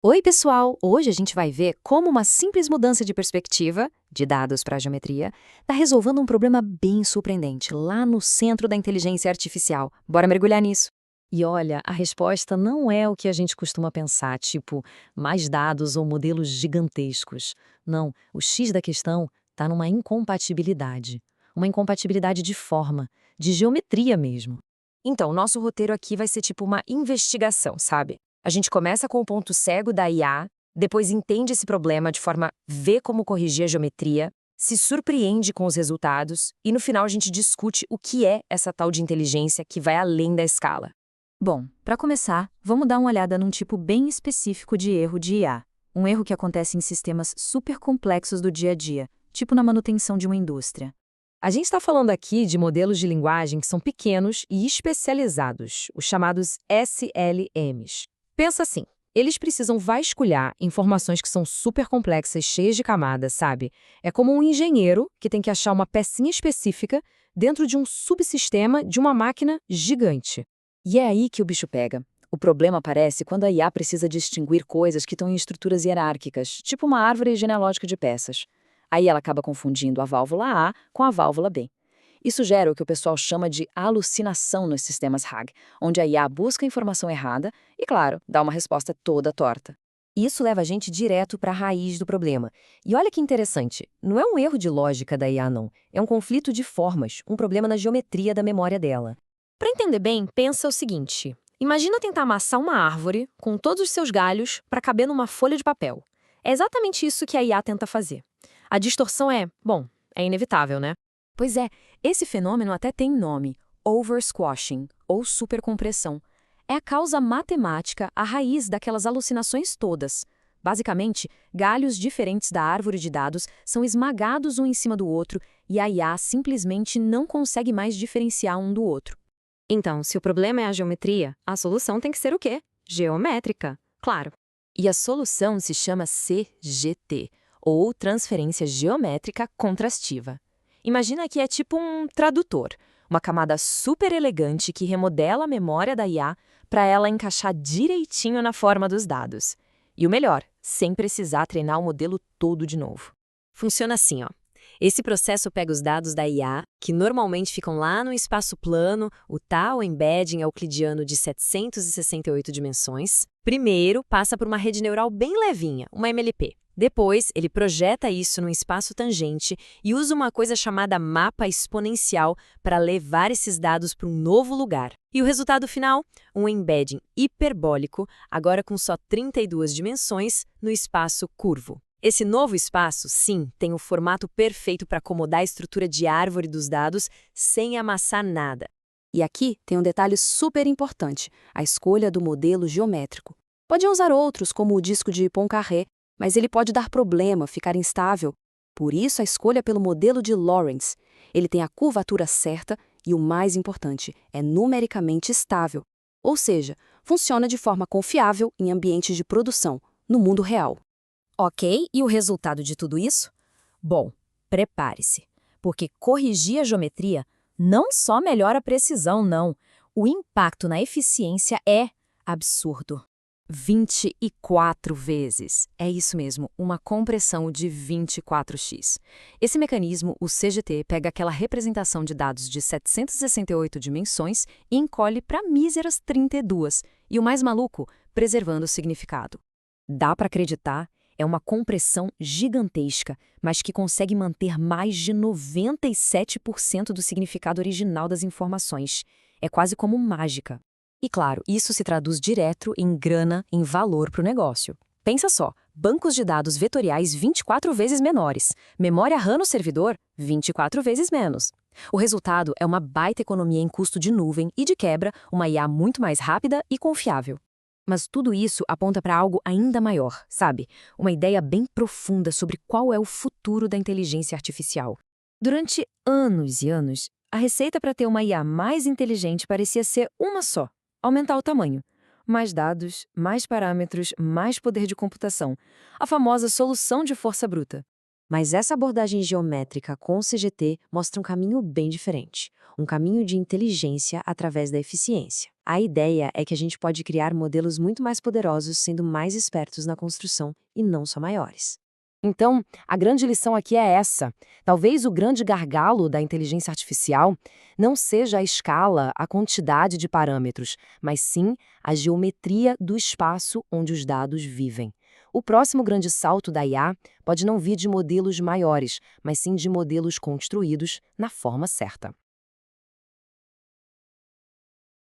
Oi, pessoal! Hoje a gente vai ver como uma simples mudança de perspectiva, de dados para geometria, está resolvendo um problema bem surpreendente lá no centro da inteligência artificial. Bora mergulhar nisso? E olha, a resposta não é o que a gente costuma pensar, tipo, mais dados ou modelos gigantescos. Não, o X da questão está numa incompatibilidade. Uma incompatibilidade de forma, de geometria mesmo. Então, nosso roteiro aqui vai ser tipo uma investigação, sabe? A gente começa com o ponto cego da IA, depois entende esse problema de forma vê como corrigir a geometria, se surpreende com os resultados e no final a gente discute o que é essa tal de inteligência que vai além da escala. Bom, para começar, vamos dar uma olhada num tipo bem específico de erro de IA. Um erro que acontece em sistemas super complexos do dia a dia, tipo na manutenção de uma indústria. A gente está falando aqui de modelos de linguagem que são pequenos e especializados, os chamados SLMs. Pensa assim, eles precisam vasculhar informações que são super complexas, cheias de camadas, sabe? É como um engenheiro que tem que achar uma pecinha específica dentro de um subsistema de uma máquina gigante. E é aí que o bicho pega. O problema aparece quando a IA precisa distinguir coisas que estão em estruturas hierárquicas, tipo uma árvore genealógica de peças. Aí ela acaba confundindo a válvula A com a válvula B. Isso gera o que o pessoal chama de alucinação nos sistemas RAG, onde a IA busca a informação errada e, claro, dá uma resposta toda torta. Isso leva a gente direto para a raiz do problema. E olha que interessante, não é um erro de lógica da IA, não. É um conflito de formas, um problema na geometria da memória dela. Para entender bem, pensa o seguinte. Imagina tentar amassar uma árvore com todos os seus galhos para caber numa folha de papel. É exatamente isso que a IA tenta fazer. A distorção é inevitável, né? Pois é, esse fenômeno até tem nome, oversquashing, ou supercompressão. É a causa matemática, a raiz daquelas alucinações todas. Basicamente, galhos diferentes da árvore de dados são esmagados um em cima do outro e a IA simplesmente não consegue mais diferenciar um do outro. Então, se o problema é a geometria, a solução tem que ser o quê? Geométrica, claro. E a solução se chama CGT, ou Transferência Geométrica Contrastiva. Imagina que é tipo um tradutor, uma camada super elegante que remodela a memória da IA para ela encaixar direitinho na forma dos dados. E o melhor, sem precisar treinar o modelo todo de novo. Funciona assim, ó. Esse processo pega os dados da IA, que normalmente ficam lá no espaço plano, o tal embedding euclidiano de 768 dimensões. Primeiro, passa por uma rede neural bem levinha, uma MLP. Depois, ele projeta isso num espaço tangente e usa uma coisa chamada mapa exponencial para levar esses dados para um novo lugar. E o resultado final? Um embedding hiperbólico, agora com só 32 dimensões, no espaço curvo. Esse novo espaço, sim, tem o formato perfeito para acomodar a estrutura de árvore dos dados sem amassar nada. E aqui tem um detalhe super importante, a escolha do modelo geométrico. Pode usar outros, como o disco de Poincaré, mas ele pode dar problema, ficar instável. Por isso, a escolha pelo modelo de Lorentz. Ele tem a curvatura certa e, o mais importante, é numericamente estável. Ou seja, funciona de forma confiável em ambientes de produção, no mundo real. Ok, e o resultado de tudo isso? Bom, prepare-se, porque corrigir a geometria não só melhora a precisão, não. O impacto na eficiência é absurdo. 24 vezes. É isso mesmo, uma compressão de 24x. Esse mecanismo, o CGT, pega aquela representação de dados de 768 dimensões e encolhe para míseras 32. E o mais maluco, preservando o significado. Dá para acreditar? É uma compressão gigantesca, mas que consegue manter mais de 97% do significado original das informações. É quase como mágica. E claro, isso se traduz direto em grana, em valor para o negócio. Pensa só, bancos de dados vetoriais 24 vezes menores, memória RAM no servidor 24 vezes menos. O resultado é uma baita economia em custo de nuvem e, de quebra, uma IA muito mais rápida e confiável. Mas tudo isso aponta para algo ainda maior, sabe? Uma ideia bem profunda sobre qual é o futuro da inteligência artificial. Durante anos e anos, a receita para ter uma IA mais inteligente parecia ser uma só: aumentar o tamanho. Mais dados, mais parâmetros, mais poder de computação. A famosa solução de força bruta. Mas essa abordagem geométrica com o CGT mostra um caminho bem diferente, um caminho de inteligência através da eficiência. A ideia é que a gente pode criar modelos muito mais poderosos sendo mais espertos na construção e não só maiores. Então, a grande lição aqui é essa. Talvez o grande gargalo da inteligência artificial não seja a escala, a quantidade de parâmetros, mas sim a geometria do espaço onde os dados vivem. O próximo grande salto da IA pode não vir de modelos maiores, mas sim de modelos construídos na forma certa.